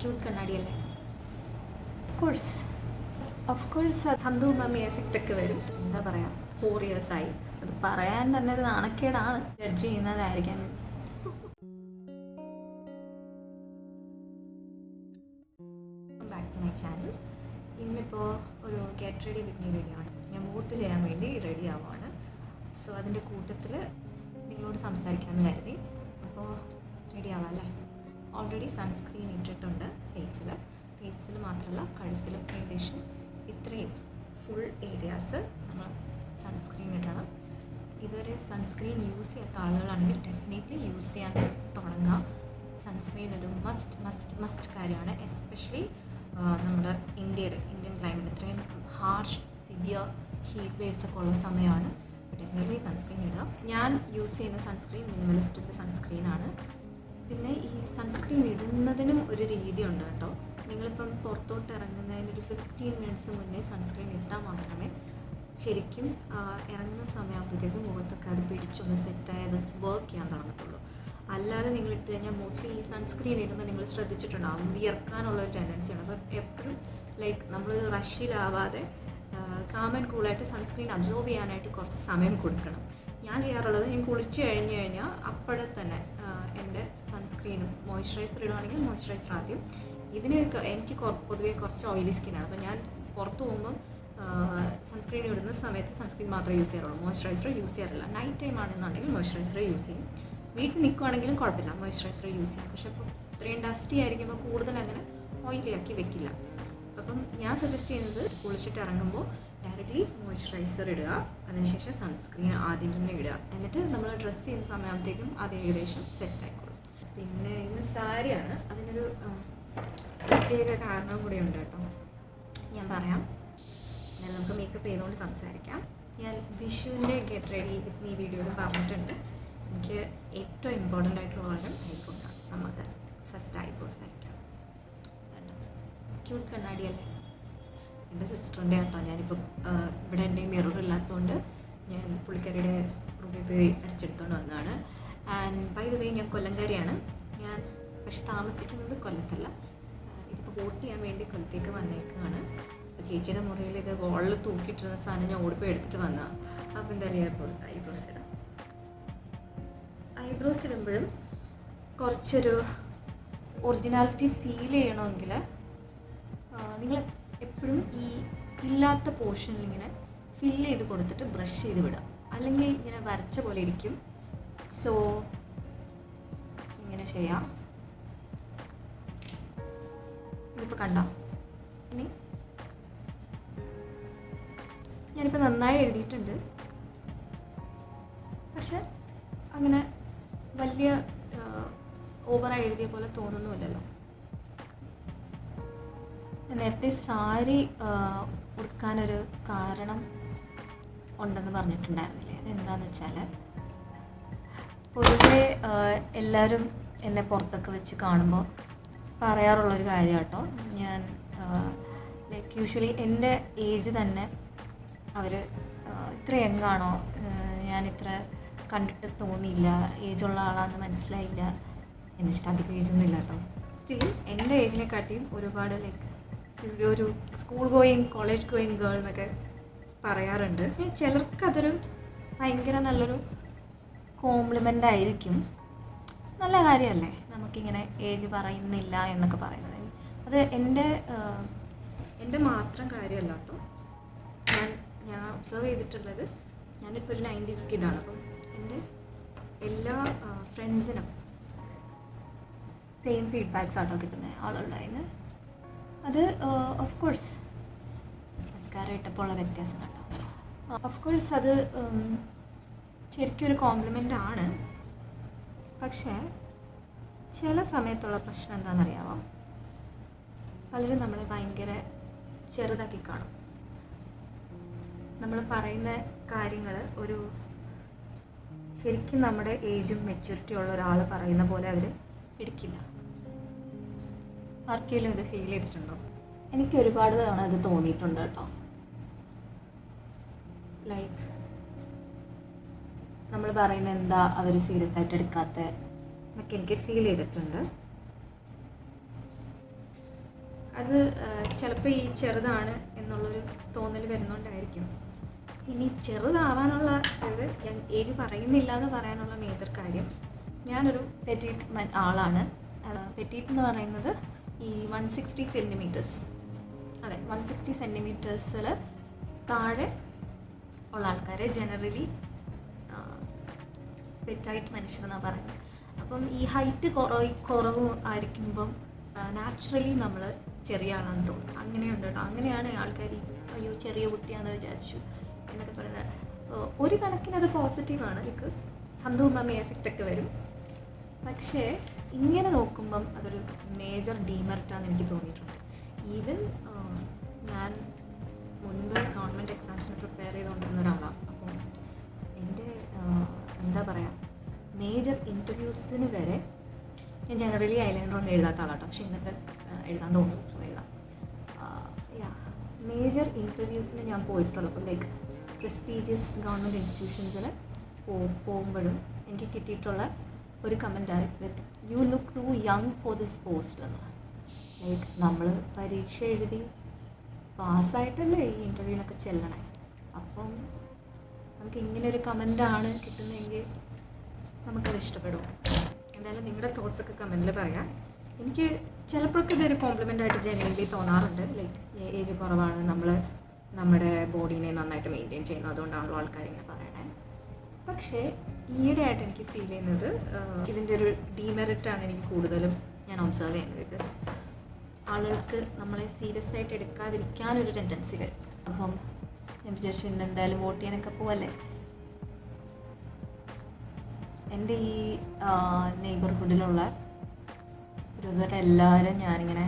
Cute കണ്ണാടിയല്ലേ? Of course Santhu mummy effect ഒക്കെ വരും. എന്താ പറയുക, 4 years ആയി. അത് പറയാൻ തന്നെ ഒരു നാണക്കേടാണ്. ജഡ്ജ് ചെയ്യുന്നതായിരിക്കാം. Back to my channel. ഇന്നിപ്പോൾ ഒരു get ready with me video ആണ്. ഞാൻ വോട്ട് ചെയ്യാൻ വേണ്ടി റെഡി ആവുകയാണ്. സോ അതിൻ്റെ കൂട്ടത്തിൽ നിങ്ങളോട് സംസാരിക്കാമെന്ന് കരുതി. അപ്പോൾ റെഡി ആവാം അല്ലേ? ഓൾറെഡി സൺസ്ക്രീൻ ഇട്ടിട്ടുണ്ട് ഫേസിൽ മാത്രമല്ല കഴുത്തിലും ഏകദേശം ഇത്രയും ഫുൾ ഏരിയാസ് നമ്മൾ സൺസ്ക്രീൻ ഇടണം. ഇതുവരെ സൺസ്ക്രീൻ യൂസ് ചെയ്യാത്ത ആളുകളാണെങ്കിൽ ഡെഫിനറ്റ്ലി യൂസ് ചെയ്യാൻ തുടങ്ങുക. സൺസ്ക്രീൻ ഒരു മസ്റ്റ് കാര്യമാണ്. എസ്പെഷ്യലി നമ്മുടെ ഇന്ത്യൻ ക്ലൈമറ്റ് ഇത്രയും ഹാർഷ് സിവിയർ ഹീറ്റ് വേവ്സ് ഒക്കെ ഉള്ള സമയമാണ്. ഡെഫിനറ്റ്ലി സൺസ്ക്രീൻ ഇടുക. ഞാൻ യൂസ് ചെയ്യുന്ന സൺസ്ക്രീൻ മിനിമലിസ്റ്റിൻ്റെ സൺസ്ക്രീനാണ്. പിന്നെ ഈ സൺസ്ക്രീൻ ഇടുന്നതിനും ഒരു രീതിയുണ്ട് കേട്ടോ. നിങ്ങളിപ്പം പുറത്തോട്ട് ഇറങ്ങുന്നതിനൊരു 15 minutes മുന്നേ സൺസ്ക്രീൻ ഇട്ടാൽ മാത്രമേ ശരിക്കും ഇറങ്ങുന്ന സമയമാകുമ്പോഴത്തേക്കും മുഖത്തൊക്കെ അത് പിടിച്ചൊന്ന് സെറ്റായത് വർക്ക് ചെയ്യാൻ തുടങ്ങത്തുള്ളൂ. അല്ലാതെ നിങ്ങൾ ഇട്ട് കഴിഞ്ഞാൽ മോസ്റ്റ്ലി ഈ സൺസ്ക്രീൻ ഇടുമ്പോൾ നിങ്ങൾ ശ്രദ്ധിച്ചിട്ടുണ്ടാകും വിയർക്കാനുള്ളൊരു ടെൻഡൻസി ഉണ്ട്. അപ്പോൾ എപ്പോഴും നമ്മളൊരു റഷിലാവാതെ കാം ആൻഡ് കൂളായിട്ട് സൺസ്ക്രീൻ അബ്സോർബ് ചെയ്യാനായിട്ട് കുറച്ച് സമയം കൊടുക്കണം. ഞാൻ ചെയ്യാറുള്ളത്, ഞാൻ കുളിച്ച് കഴിഞ്ഞാൽ അപ്പോഴേ തന്നെ എൻ്റെ സൺസ്ക്രീനും മോയ്സ്ചറൈസർ ഇടുവാണെങ്കിൽ മോയ്സ്ചറൈസർ ആദ്യം. എനിക്ക് പൊതുവേ കുറച്ച് ഓയിലി സ്കിന്നാണ്. അപ്പോൾ ഞാൻ പുറത്ത് പോകുമ്പം സൺസ്ക്രീൻ ഇടുന്ന സമയത്ത് സൺസ്ക്രീൻ മാത്രമേ യൂസ് ചെയ്യാറുള്ളൂ, മോയ്സ്ചറൈസർ യൂസ് ചെയ്യാറില്ല. നൈറ്റ് ടൈം ആണെന്നുണ്ടെങ്കിൽ മോയ്സ്ചറൈസർ യൂസ് ചെയ്യും. വീട്ടിൽ നിൽക്കുവാണെങ്കിലും കുഴപ്പമില്ല, മോയ്സ്ചറൈസർ യൂസ് ചെയ്യും. പക്ഷേ ഇപ്പോൾ ഇത്രയും ഡസ്റ്റി ആയിരിക്കുമ്പോൾ കൂടുതൽ അങ്ങനെ ഓയിലി ആക്കി വെക്കില്ല. അപ്പം ഞാൻ സജസ്റ്റ് ചെയ്യുന്നത് കുളിച്ചിട്ട് ഇറങ്ങുമ്പോൾ ഡയറക്റ്റ്ലി മോയ്സ്ചറൈസർ ഇടുക, അതിനുശേഷം സൺസ്ക്രീൻ ആദ്യം തന്നെ ഇടുക. എന്നിട്ട് നമ്മൾ ഡ്രസ്സ് ചെയ്യുന്ന സമയത്തേക്കും അത് ഏകദേശം സെറ്റ് ആയിക്കോളും. പിന്നെ ഇന്ന് സാരിയാണ്. അതിനൊരു പ്രത്യേക കാരണം കൂടെ ഉണ്ട് കേട്ടോ, ഞാൻ പറയാം. എന്നാലും നമുക്ക് മേക്കപ്പ് ചെയ്തുകൊണ്ട് സംസാരിക്കാം. ഞാൻ വിഷുവിൻ്റെ ഗെറ്റ് റെഡി വിത്ത് മീ വീഡിയോയിൽ പറഞ്ഞിട്ടുണ്ട്. എനിക്ക് ഏറ്റവും ഇമ്പോർട്ടൻ്റ് ആയിട്ടുള്ള കാര്യം ഐബ്രോസാണ്. നമുക്ക് ഫസ്റ്റ് ഐബ്രോസ് വരയ്ക്കാം. ക്യൂട്ട് കണ്ണാടിയല്ലേ? എൻ്റെ സിസ്റ്ററിൻ്റെ കേട്ടോ. ഞാനിപ്പോൾ ഇവിടെ എൻ്റെ മിറർ ഇല്ലാത്തതുകൊണ്ട് ഞാൻ പുള്ളിക്കാരിയുടെ റൂമിൽ പോയി അടിച്ചെടുത്തുകൊണ്ട് വന്നതാണ്. ആൻഡ് ബൈ ദ വേ ഞാൻ കൊല്ലംകാരിയാണ്. ഞാൻ പക്ഷെ താമസിക്കുന്നത് കൊല്ലത്തല്ല. ഇതിപ്പോൾ വോട്ട് ചെയ്യാൻ വേണ്ടി കൊല്ലത്തേക്ക് വന്നേക്കാണ്. അപ്പോൾ ചേച്ചിയുടെ മുറിയിൽ ഇത് വോളിൽ തൂക്കിയിട്ടിരുന്ന സാധനം ഞാൻ ഓടിപ്പോയി എടുത്തിട്ട് വന്നതാണ്. അപ്പോൾ എന്താ പറയുക, ഐബ്രോസ് ഇടാം. ഐബ്രോസ് ഇടുമ്പോഴും കുറച്ചൊരു ഒറിജിനാലിറ്റി ഫീൽ ചെയ്യണമെങ്കിൽ നിങ്ങൾ എപ്പോഴും ഈ ഇല്ലാത്ത പോർഷനിൽ ഇങ്ങനെ ഫില്ല് ചെയ്ത് കൊടുത്തിട്ട് ബ്രഷ് ചെയ്ത് വിടുക. അല്ലെങ്കിൽ ഇങ്ങനെ വരച്ച പോലെ ഇരിക്കും. സോ ഇങ്ങനെ ചെയ്യാം. ഇതിപ്പോൾ കണ്ടോ? ഇനി ഞാനിപ്പോൾ നന്നായി എഴുതിയിട്ടുണ്ട്. പക്ഷെ അങ്ങനെ വലിയ ഓവറായി എഴുതിയ പോലെ തോന്നുന്നുമില്ലല്ലോ. നേരത്തെ സാരി ഉടുക്കാനൊരു കാരണം ഉണ്ടെന്ന് പറഞ്ഞിട്ടുണ്ടായിരുന്നില്ലേ? അതെന്താണെന്ന് വെച്ചാൽ പൊതുവെ എല്ലാവരും എന്നെ പുറത്തൊക്കെ വെച്ച് കാണുമ്പോൾ പറയാറുള്ളൊരു കാര്യം കേട്ടോ. ഞാൻ ലൈക്ക് യൂഷ്വലി എൻ്റെ ഏജ് തന്നെ അവർ ഇത്ര യങ്ങാണോ, ഞാനിത്ര കണ്ടിട്ട് തോന്നിയില്ല, ഏജുള്ള ആളാണെന്ന് മനസ്സിലായില്ല എന്ന് വെച്ചിട്ട് അധികം ഏജൊന്നും ഇല്ല കേട്ടോ. സ്റ്റിൽ എൻ്റെ ഏജിനെക്കാട്ടിയും ഒരുപാട് ലൈക്ക് ഒരു school going college going girl എന്നൊക്കെ പറയാറുണ്ട്. ചിലർക്കതൊരു ഭയങ്കര നല്ലൊരു കോംപ്ലിമെൻ്റ് ആയിരിക്കും. നല്ല കാര്യമല്ലേ നമുക്കിങ്ങനെ ഏജ് പറയുന്നില്ല എന്നൊക്കെ പറയുന്നത്. അത് എൻ്റെ മാത്രം കാര്യമല്ല കേട്ടോ. ഞാൻ ഒബ്സർവ് ചെയ്തിട്ടുള്ളത്, ഞാനിപ്പോൾ ഒരു 90s കിഡാണ്. അപ്പം എൻ്റെ എല്ലാ ഫ്രണ്ട്സിനും സെയിം ഫീഡ്ബാക്ക്സ് ആട്ടോ കിട്ടുന്നത് ആളുകളുടെ അതിന്. അത് ഓഫ് കോഴ്സ് മസ്കാര ഇട്ടപ്പോൾ ഉള്ള വ്യത്യാസം കണ്ടോ. ഓഫ് കോഴ്സ് അത് ശരിക്കും ഒരു കോംപ്ലിമെൻ്റ് ആണ്. പക്ഷേ ചില സമയത്തുള്ള പ്രശ്നം എന്താണെന്നറിയാമോ? പലരും നമ്മളെ ഭയങ്കര ചെറുതാക്കി കാണും. നമ്മൾ പറയുന്ന കാര്യങ്ങൾ ഒരു ശരിക്കും നമ്മുടെ ഏജും മെച്യൂരിറ്റി ഉള്ള ഒരാൾ പറയുന്ന പോലെ അവർ എടുക്കില്ല. ആർക്കെങ്കിലും ഇത് ഫീൽ ചെയ്തിട്ടുണ്ടോ? എനിക്ക് ഒരുപാട് തവണ അത് തോന്നിയിട്ടുണ്ട് കേട്ടോ. ലൈക്ക് നമ്മൾ പറയുന്ന എന്താ അവർ സീരിയസ് ആയിട്ട് എടുക്കാത്ത എന്നൊക്കെ എനിക്ക് ഫീൽ ചെയ്തിട്ടുണ്ട്. അത് ചിലപ്പോൾ ഈ ചെറുതാണ് എന്നുള്ളൊരു തോന്നൽ വരുന്നതുകൊണ്ടായിരിക്കും. ഇനി ചെറുതാവാനുള്ള ഇത് ഏജ് പറയുന്നില്ല എന്ന് പറയാനുള്ള മേജർ കാര്യം, ഞാനൊരു പെറ്റീറ്റ് ആളാണ്. പെറ്റീറ്റ് എന്ന് പറയുന്നത് ഈ 160 സെൻറ്റിമീറ്റേഴ്സ്, അതെ 160 സെൻറ്റിമീറ്റേഴ്സിൽ താഴെ ഉള്ള ആൾക്കാർ ജനറലി പെറ്റൈറ്റ് മനുഷ്യരെന്നാണ് പറയുന്നത്. അപ്പം ഈ ഹൈറ്റ് കുറവ് ആയിരിക്കുമ്പം നാച്ചുറലി നമ്മൾ ചെറിയ ആളാണെന്ന് തോന്നും. അങ്ങനെയുണ്ട് കേട്ടോ. അങ്ങനെയാണ് ആൾക്കാർ അയ്യോ ചെറിയ കുട്ടിയാണെന്ന് വിചാരിച്ചു എന്നൊക്കെ പറയുന്നത്. ഒരു കണക്കിന് അത് പോസിറ്റീവാണ്, ബിക്കോസ് സന്തോഷമി എഫക്റ്റൊക്കെ വരും. പക്ഷേ ഇങ്ങനെ നോക്കുമ്പം അതൊരു മേജർ ഡീമെറിറ്റാണെന്ന് എനിക്ക് തോന്നിയിട്ടുണ്ട്. ഈവൻ ഞാൻ മുൻപ് ഗവൺമെൻറ് എക്സാംസിന് പ്രിപ്പയർ ചെയ്തുകൊണ്ടിരുന്ന ഒരാളാണ്. അപ്പം എൻ്റെ എന്താ പറയുക, മേജർ ഇൻ്റർവ്യൂസിന് വരെ ഞാൻ ജനറലി ഐലൈനർ ഒന്നും എഴുതാത്ത ആളാട്ടോ. പക്ഷേ ഇന്നത്തെ എഴുതാൻ തോന്നും, സോ എഴുതാം. മേജർ ഇൻ്റർവ്യൂസിന് ഞാൻ പോയിട്ടുള്ളപ്പോൾ ലൈക്ക് പ്രസ്റ്റീജിയസ് ഗവൺമെൻറ് ഇൻസ്റ്റിറ്റ്യൂഷൻസിൽ പോകുമ്പോഴും എനിക്ക് കിട്ടിയിട്ടുള്ള ഒരു കമൻറ്റായി that you look too young for this post എന്ന്. ലൈക്ക് നമ്മൾ പരീക്ഷ എഴുതി പാസ്സായിട്ടല്ലേ ഈ ഇൻ്റർവ്യൂവിനൊക്കെ ചെല്ലണേ. അപ്പം നമുക്ക് ഇങ്ങനൊരു കമൻ്റാണ് കിട്ടുന്നതെങ്കിൽ നമുക്കത് ഇഷ്ടപ്പെടും. എന്തായാലും നിങ്ങളുടെ തോട്ട്സൊക്കെ കമൻറ്റിൽ പറയാം. എനിക്ക് ചിലപ്പോഴൊക്കെ ഇതൊരു കോംപ്ലിമെൻ്റായിട്ട് ജെന്യുവൻലി തോന്നാറുണ്ട്. ലൈക്ക് ഏജ് കുറവാണ്, നമ്മൾ നമ്മുടെ ബോഡീനെ നന്നായിട്ട് മെയിൻറ്റെയിൻ ചെയ്യുന്നു, അതുകൊണ്ടാണല്ലോ ആൾക്കാരിങ്ങനെ പറയണേ. പക്ഷേ ഈയിടെയായിട്ട് എനിക്ക് ഫീൽ ചെയ്യുന്നത് ഇതിൻ്റെ ഒരു ഡീമെറിറ്റാണ് എനിക്ക് കൂടുതലും ഞാൻ ഒബ്സർവ് ചെയ്യുന്നത്. ബിക്കോസ് ആളുകൾക്ക് നമ്മളെ സീരിയസ് ആയിട്ട് എടുക്കാതിരിക്കാനൊരു ടെൻഡൻസി വരും. അപ്പം ഞാൻ വിചാരിച്ചു ഇന്ന് എന്തായാലും വോട്ട് ചെയ്യാനൊക്കെ പോവല്ലേ. എൻ്റെ ഈ നെയ്ബർഹുഡിലുള്ള ഒരുവിധം എല്ലാവരും ഞാനിങ്ങനെ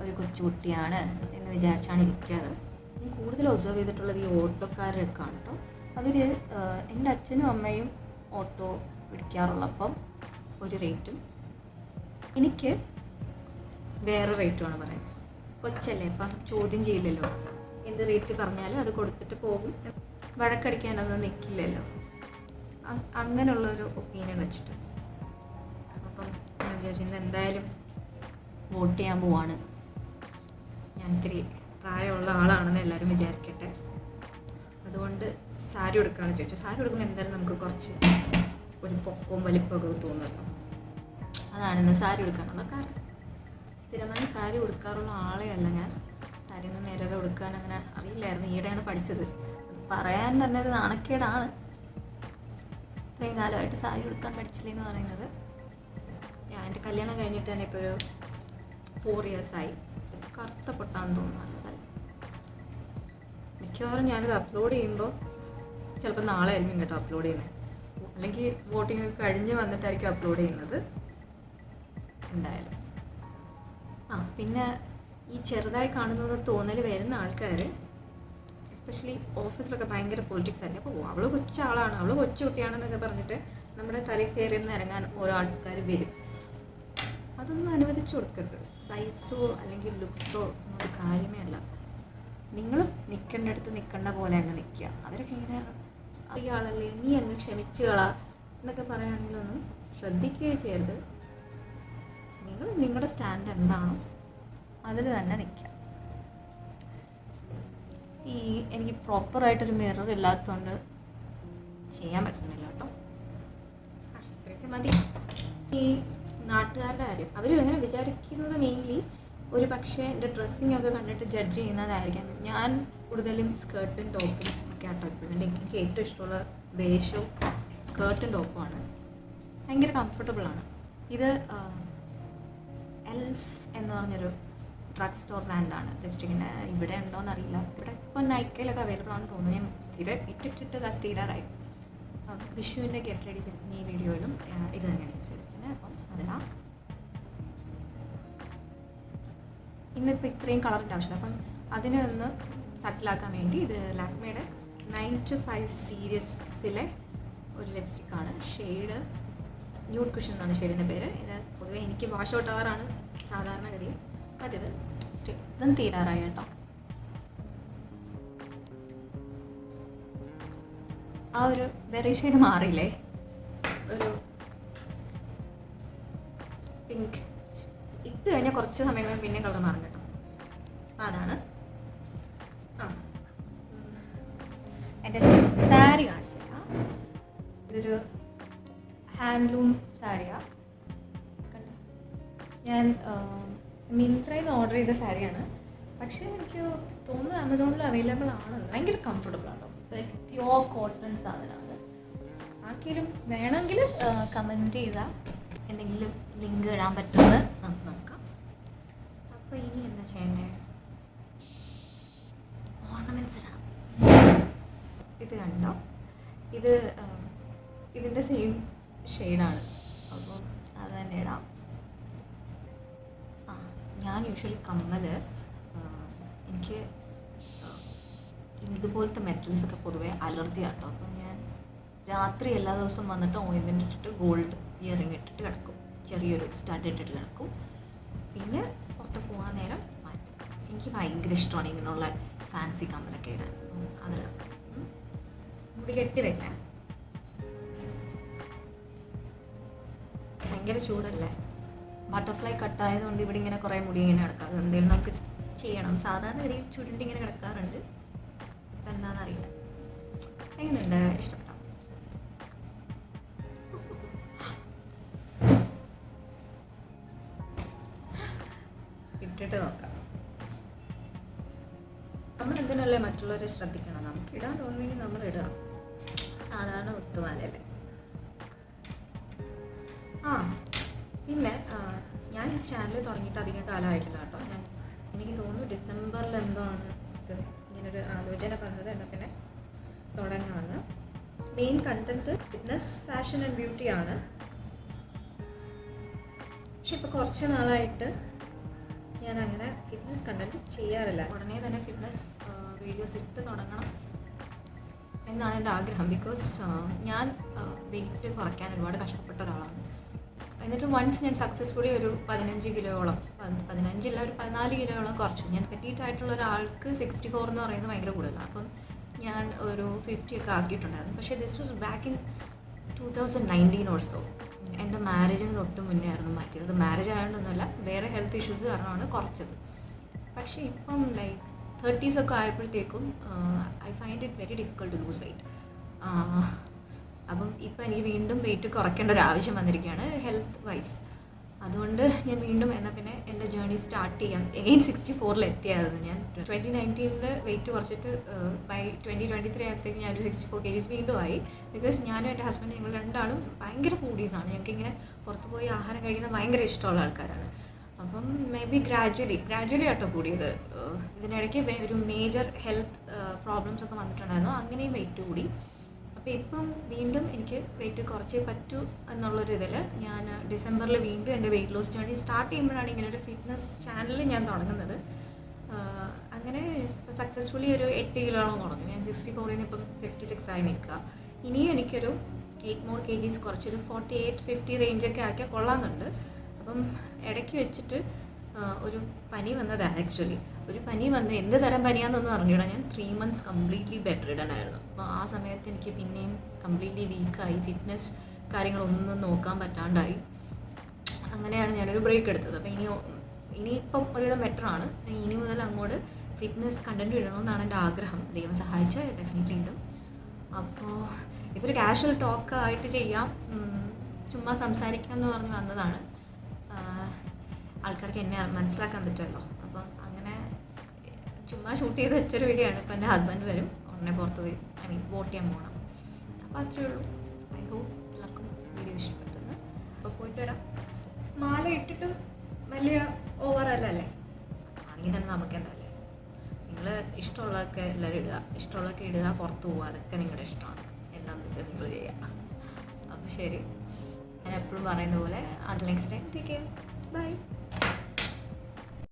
ഒരു കൊച്ചുകുട്ടിയാണ് എന്ന് വിചാരിച്ചാണ് ഇരിക്കാറ്. ഞാൻ കൂടുതൽ ഒബ്സർവ് ചെയ്തിട്ടുള്ളത് ഈ ഓട്ടോക്കാരൊക്കെ ആണ് കേട്ടോ. അവർ എൻ്റെ അച്ഛനും അമ്മയും ഓട്ടോ പിടിക്കാറുള്ളപ്പം ഒരു റേറ്റും എനിക്ക് വേറെ റേറ്റുമാണ് പറയുന്നത്. കൊച്ചല്ലേ, അപ്പം ചോദ്യം ചെയ്യില്ലല്ലോ, എന്ത് റേറ്റ് പറഞ്ഞാലും അത് കൊടുത്തിട്ട് പോകും, വഴക്കടിക്കാനൊന്നും നിൽക്കില്ലല്ലോ. അങ്ങനെയുള്ളൊരു ഒപ്പീനിയൻ വെച്ചിട്ട് അപ്പം ഞാൻ വിചാരിച്ചു ഇന്ന് എന്തായാലും വോട്ട് ചെയ്യാൻ പോവാണ്. ഞാൻ ഇത്തിരി പ്രായമുള്ള ആളാണെന്ന് എല്ലാവരും വിചാരിക്കട്ടെ. അതുകൊണ്ട് സാരി ഉടുക്കാമെന്ന് ചോദിച്ചു. സാരി ഉടുക്കുമ്പോൾ എന്തായാലും നമുക്ക് കുറച്ച് ഒരു പൊക്കവും വലിപ്പമൊക്കെ തോന്നുമല്ലോ. അതാണ് ഇന്ന് സാരി ഉടുക്കാനുള്ള കാരണം. സ്ഥിരമായി സാരി ഉടുക്കാറുള്ള ആളെ അല്ല ഞാൻ. സാരി ഒന്നും നേരെ ഉടുക്കാൻ അങ്ങനെ അറിയില്ലായിരുന്നു. ഈയിടെയാണ് പഠിച്ചത്. പറയാൻ തന്നെ ഒരു നാണക്കേടാണ്, ഇത്രയും കാലമായിട്ട് സാരി ഉടുക്കാൻ പഠിച്ചില്ലെന്ന് പറയുന്നത്. ഞാൻ എൻ്റെ കല്യാണം കഴിഞ്ഞിട്ട് തന്നെ ഇപ്പോൾ ഒരു 4 years ആയി. കറുത്ത പൊട്ടാന്ന് തോന്നുന്നു. മിക്കവാറും ഞാനിത് അപ്ലോഡ് ചെയ്യുമ്പോൾ ചിലപ്പോൾ നാളെ ആയിരിക്കും കേട്ടോ അപ്ലോഡ് ചെയ്യുന്നത്, അല്ലെങ്കിൽ വോട്ടിംഗ് കഴിഞ്ഞ് വന്നിട്ടായിരിക്കും അപ്ലോഡ് ചെയ്യുന്നത് എന്തായാലും. പിന്നെ ഈ ചെറുതായി കാണുന്നത് തോന്നൽ വരുന്ന ആൾക്കാർ എസ്പെഷ്യലി ഓഫീസിലൊക്കെ ഭയങ്കര പൊളിറ്റിക്സ് ആയിരിക്കും. അപ്പോൾ അവൾ കൊച്ചാളാണ്, അവൾ കൊച്ചു കുട്ടിയാണെന്നൊക്കെ പറഞ്ഞിട്ട് നമ്മുടെ തലയിൽ കയറി ഇറങ്ങാൻ ഓരോ ആൾക്കാർ വരും. അതൊന്നും അനുവദിച്ചു കൊടുക്കരുത്. സൈസോ അല്ലെങ്കിൽ ലുക്സോ ഒരു കാര്യമേ അല്ല. നിങ്ങൾ നിൽക്കേണ്ടടുത്ത് നിൽക്കേണ്ട പോലെ അങ്ങ് നിൽക്കുക. അവരൊക്കെ ഇങ്ങനെ അറിയാളല്ലേ, നീ അങ്ങ് ക്ഷമിച്ചുകളാ എന്നൊക്കെ പറയുകയാണെങ്കിലൊന്നും ശ്രദ്ധിക്കുകയും ചെയ്യരുത്. നിങ്ങൾ നിങ്ങളുടെ സ്റ്റാൻഡ് എന്താണോ അതിൽ തന്നെ നിൽക്കുക. എനിക്ക് പ്രോപ്പറായിട്ടൊരു മിറർ ഇല്ലാത്തതുകൊണ്ട് ചെയ്യാൻ പറ്റുന്നില്ല കേട്ടോ. ഇത്രയൊക്കെ മതി. ഈ നാട്ടുകാരുടെ കാര്യം അവർ എങ്ങനെ വിചാരിക്കുന്നത് മെയിൻലി ഒരു പക്ഷേ എൻ്റെ ഡ്രസ്സിങ് ഒക്കെ കണ്ടിട്ട് ജഡ്ജ് ചെയ്യുന്നതായിരിക്കാം. ഞാൻ കൂടുതലും സ്കേർട്ടും ടോപ്പും ഒക്കെ ആട്ടോ ഇപ്പോഴും. എനിക്ക് ഏറ്റവും ഇഷ്ടമുള്ള ബേഷും സ്കേർട്ടും ടോപ്പുമാണ്. ഭയങ്കര കംഫർട്ടബിളാണ്. ഇത് എൽഫ് എന്ന് പറഞ്ഞൊരു ഡ്രഗ് സ്റ്റോർ ബ്രാൻഡാണ്. ലിപ്സ്റ്റിക്കിൻ്റെ ഇവിടെ ഉണ്ടോയെന്ന് അറിയില്ല. ഇവിടെ ഇപ്പോൾ നൈക്കയിലൊക്കെ അവൈലബിൾ ആണെന്ന് തോന്നുന്നു. ഞാൻ സ്ഥിരം ഇട്ടിട്ട് അത് തീരാറായി. വിഷുവിൻ്റെ ഗെറ്റ് റെഡി ഈ വീഡിയോയിലും ഇത് തന്നെയാണ് യൂസ് ചെയ്തിരിക്കുന്നത്. അപ്പം അതിനാ ഇന്നിപ്പോൾ ഇത്രയും കളറിൻ്റെ ആവശ്യമില്ല. അപ്പം അതിനെ ഒന്ന് സട്ടിലാക്കാൻ വേണ്ടി ഇത് ലാക്മേയുടെ 9 to 5 സീരീസിലെ ഒരു ലിപ്സ്റ്റിക്കാണ്. ഷെയ്ഡ് ന്യൂഡ് കുഷൻ എന്നാണ് ഷെയ്ഡിൻ്റെ പേര്. ഇത് പൊതുവേ എനിക്ക് വാഷ് ഔട്ട് ആവാറാണ് സാധാരണഗതിയിൽ. മറ്റേത് ഇതും തീരാറായി കേട്ടോ. ആ ഒരു വെറൈ ഷെയ്ഡ് മാറിയില്ലേ, ഒരു പിങ്ക് ഇട്ട് കഴിഞ്ഞാൽ കുറച്ച് സമയം കഴിയുമ്പോൾ പിന്നെ കളർ മാറും കേട്ടോ. അപ്പോൾ അതാണ്. എൻ്റെ സാരി കാണിച്ചു തരാം. ഇതൊരു ഹാൻഡ്ലൂം സാരിയാണ്. കണ്ടോ, ഞാൻ മിന്ത്രയിൽ നിന്ന് ഓർഡർ ചെയ്ത സാരിയാണ്. പക്ഷേ എനിക്ക് തോന്നുന്നു ആമസോണിൽ അവൈലബിൾ ആണ്. ഭയങ്കര കംഫർട്ടബിൾ ആണോ, പ്യുവർ കോട്ടൺ സാധനമാണ്. ആർക്കെങ്കിലും വേണമെങ്കിൽ കമൻറ്റ് ചെയ്താൽ എന്തെങ്കിലും ലിങ്ക് ഇടാൻ പറ്റുമെന്ന് നമുക്ക് നോക്കാം. അപ്പോൾ ഇനി എന്താ ചെയ്യണ്ടേ, ഓർണമെൻറ്റ്സ് ഇടണം. ഇത് കണ്ടോ, ഇതിൻ്റെ സെയിം ഷെയ്ഡാണ്. അപ്പോൾ അത് തന്നെ ഇടാം. ഞാൻ യൂഷ്വലി കമ്മൽ, എനിക്ക് ഇതുപോലത്തെ മെറ്റൽസൊക്കെ പൊതുവേ അലർജി ആട്ടോ. അപ്പം ഞാൻ രാത്രി എല്ലാ ദിവസവും വന്നിട്ട് ഓയിൻമെൻറ്റ് ഇട്ടിട്ട് ഗോൾഡ് ഇയറിങ് ഇട്ടിട്ട് കിടക്കും, ചെറിയൊരു സ്റ്റഡ് ഇട്ടിട്ട് കിടക്കും. പിന്നെ പുറത്ത് പോകാൻ നേരം മാറ്റും. എനിക്ക് ഭയങ്കര ഇഷ്ടമാണ് ഇങ്ങനെയുള്ള ഫാൻസി കമ്മലൊക്കെ ഇടാൻ. അതിടാം. മുടി കെട്ടി വെക്കാൻ ഭയങ്കര ചൂടല്ലേ, ബട്ടർഫ്ലൈ കട്ടായതുകൊണ്ട് ഇവിടെ ഇങ്ങനെ കുറേ മുടി ഇങ്ങനെ കിടക്കാം. അത് എന്തെങ്കിലും നമുക്ക് ചെയ്യണം. സാധാരണ ഗതിയിൽ ചുരുണ്ടി ഇങ്ങനെ കിടക്കാറുണ്ട്. ഇപ്പം എന്താണെന്നറിയില്ല. എങ്ങനെയുണ്ട്, ഇഷ്ടപ്പെട്ടോ? ഇട്ടിട്ട് നോക്കാം. നമ്മൾ എന്തിനല്ലേ മറ്റുള്ളവരെ ശ്രദ്ധിക്കണം. നമുക്ക് ഇടാൻ തോന്നുന്നെങ്കിൽ നമ്മൾ ഇടുക. സാധാരണ ഒത്തുമാലല്ലേ. പിന്നെ ഞാൻ ഈ ചാനൽ തുടങ്ങിയിട്ട് അധികം കാലമായിട്ടില്ല കേട്ടോ. എനിക്ക് തോന്നുന്നു ഡിസംബറിൽ എന്താണ് ഇത് ഇങ്ങനൊരു ആലോചന പറഞ്ഞത്. എന്നാൽ പിന്നെ തുടങ്ങാമെന്ന്. Main content fitness, fashion and ബ്യൂട്ടിയാണ്. പക്ഷെ ഇപ്പോൾ കുറച്ച് നാളായിട്ട് ഞാൻ അങ്ങനെ ഫിറ്റ്നസ് കണ്ടൻറ്റ് ചെയ്യാറില്ല. ഉടനെ തന്നെ ഫിറ്റ്നസ് വീഡിയോസ് ഇട്ട് തുടങ്ങണം എന്നാണ് എൻ്റെ ആഗ്രഹം. ബിക്കോസ് ഞാൻ വെയിറ്റ് കുറയ്ക്കാൻ ഒരുപാട് കഷ്ടപ്പെട്ട ഒരാളാണ്. എന്നിട്ട് വൺസ് ഞാൻ സക്സസ്ഫുള്ളി ഒരു 15 കിലോയോളം, 15 ഒരു 14 കിലോയോളം കുറച്ചു. ഞാൻ പെറ്റീറ്റായിട്ടുള്ള ഒരാൾക്ക് 64 എന്ന് പറയുന്നത് ഭയങ്കര കൂടുതലാണ്. അപ്പം ഞാൻ ഒരു 50 ഒക്കെ ആക്കിയിട്ടുണ്ടായിരുന്നു. പക്ഷേ this was back in 2019 also. എൻ്റെ മാരേജിന് തൊട്ട് മുന്നേ ആയിരുന്നു മാറ്റിയത്. അത് മാരേജ് ആയതുകൊണ്ടൊന്നുമല്ല, വേറെ ഹെൽത്ത് ഇഷ്യൂസ് കാരണമാണ് കുറച്ചത്. പക്ഷേ ഇപ്പം ലൈക്ക് 30s ഒക്കെ ആയപ്പോഴത്തേക്കും I find it very difficult to lose weight. അപ്പം ഇപ്പം എനിക്ക് വീണ്ടും വെയിറ്റ് കുറയ്ക്കേണ്ട ഒരു ആവശ്യം വന്നിരിക്കുകയാണ് ഹെൽത്ത് വൈസ്. അതുകൊണ്ട് ഞാൻ വീണ്ടും എന്നാൽ പിന്നെ എൻ്റെ ജേർണി സ്റ്റാർട്ട് ചെയ്യാം. എഗെയിൻ 64 എത്തിയായിരുന്നു ഞാൻ. 2019 വെയിറ്റ് കുറച്ചിട്ട് ബൈ 2023 ആയപ്പോഴത്തേക്ക് ഞാനൊരു 64 kgs വീണ്ടും ആയി. ബിക്കോസ് ഞാനും എൻ്റെ ഹസ്ബൻഡ് ഞങ്ങൾ രണ്ടാളും ഭയങ്കര ഫുഡീസാണ്. ഞങ്ങൾക്കിങ്ങനെ പുറത്ത് പോയി ആഹാരം കഴിക്കുന്നത് ഭയങ്കര ഇഷ്ടമുള്ള ആൾക്കാരാണ്. അപ്പം മേ ബി ഗ്രാജുവലി ആട്ടോ കൂടിയത്. ഇതിനിടയ്ക്ക് ഒരു മേജർ ഹെൽത്ത് പ്രോബ്ലംസ് ഒക്കെ വന്നിട്ടുണ്ടായിരുന്നു. അങ്ങനെയും വെയിറ്റ് കൂടി. അപ്പോൾ ഇപ്പം വീണ്ടും എനിക്ക് വെയിറ്റ് കുറച്ചേ പറ്റൂ എന്നുള്ളൊരു ഇതിൽ ഞാൻ ഡിസംബറിൽ വീണ്ടും എൻ്റെ വെയിറ്റ് ലോസ് ജേർണി സ്റ്റാർട്ട് ചെയ്യുമ്പോഴാണ് ഇങ്ങനെ ഒരു ഫിറ്റ്നസ് ചാനൽ ഞാൻ തുടങ്ങുന്നത്. അങ്ങനെ സക്സസ്ഫുള്ളി ഒരു 8 കിലോളം കുറഞ്ഞു. ഞാൻ 64 ഇപ്പം 56 ആയി നിൽക്കുക. ഇനിയും എനിക്കൊരു 8 more kgs കുറച്ചൊരു 48-50 റേഞ്ചൊക്കെ ആക്കിയാൽ കൊള്ളാമെന്നുണ്ട്. അപ്പം ഇടയ്ക്ക് വെച്ചിട്ട് ഒരു പനി വന്നതാണ്. ആക്ച്വലി ഒരു പനി വന്ന് എന്ത് തരം പനിയാണെന്നൊന്നും അറിഞ്ഞൂടാ. ഞാൻ 3 months കംപ്ലീറ്റ്ലി ബെഡ് റിഡൻ ആയിരുന്നു. അപ്പോൾ ആ സമയത്ത് എനിക്ക് പിന്നെയും കംപ്ലീറ്റ്ലി വീക്കായി. ഫിറ്റ്നസ് കാര്യങ്ങളൊന്നും നോക്കാൻ പറ്റാണ്ടായി. അങ്ങനെയാണ് ഞാനൊരു ബ്രേക്ക് എടുത്തത്. അപ്പോൾ ഇനിയിപ്പം ഒരുവിധം ബെറ്ററാണ്. ഇനി മുതൽ അങ്ങോട്ട് ഫിറ്റ്നസ് കണ്ടൻറ്റ് ഇടണമെന്നാണ് എൻ്റെ ആഗ്രഹം. ദൈവം സഹായിച്ചാൽ ഡെഫിനറ്റ്ലി ഇടും. അപ്പോൾ ഇതൊരു കാഷ്വൽ ടോക്ക് ആയിട്ട് ചെയ്യാം, ചുമ്മാ സംസാരിക്കാം എന്ന് പറഞ്ഞ് വന്നതാണ്. ആൾക്കാർക്ക് എന്നെ മനസ്സിലാക്കാൻ പറ്റുമല്ലോ. അപ്പം അങ്ങനെ ചുമ്മാ ഷൂട്ട് ചെയ്ത് വെച്ചൊരു വീഡിയോ ആണ്. ഇപ്പോൾ എൻ്റെ ഹസ്ബൻഡ് വരും, ഉടനെ പുറത്ത് പോയി വോട്ട് ചെയ്യാൻ പോകണം. അപ്പോൾ അത്രയേ ഉള്ളൂ. ഐ ഹോപ്പ് എല്ലാവർക്കും വീഡിയോ ഇഷ്ടപ്പെട്ടെന്ന്. അപ്പോൾ പോയിട്ട് വരാം. മാല ഇട്ടിട്ടും വലിയ ഓവറല്ലേ, ആണെങ്കിൽ തന്നെ നമുക്ക് എന്തല്ലേ. നിങ്ങൾ ഇഷ്ടമുള്ളതൊക്കെ എല്ലാവരും ഇടുക, ഇഷ്ടമുള്ളതൊക്കെ ഇടുക, പുറത്ത് പോവുക, അതൊക്കെ നിങ്ങളുടെ ഇഷ്ടമാണ്. എന്താണെന്ന് വെച്ചാൽ നിങ്ങൾ ചെയ്യുക. അപ്പോൾ ശരി, ഞാൻ എപ്പോഴും പറയുന്ന പോലെ until next time, take care, bye.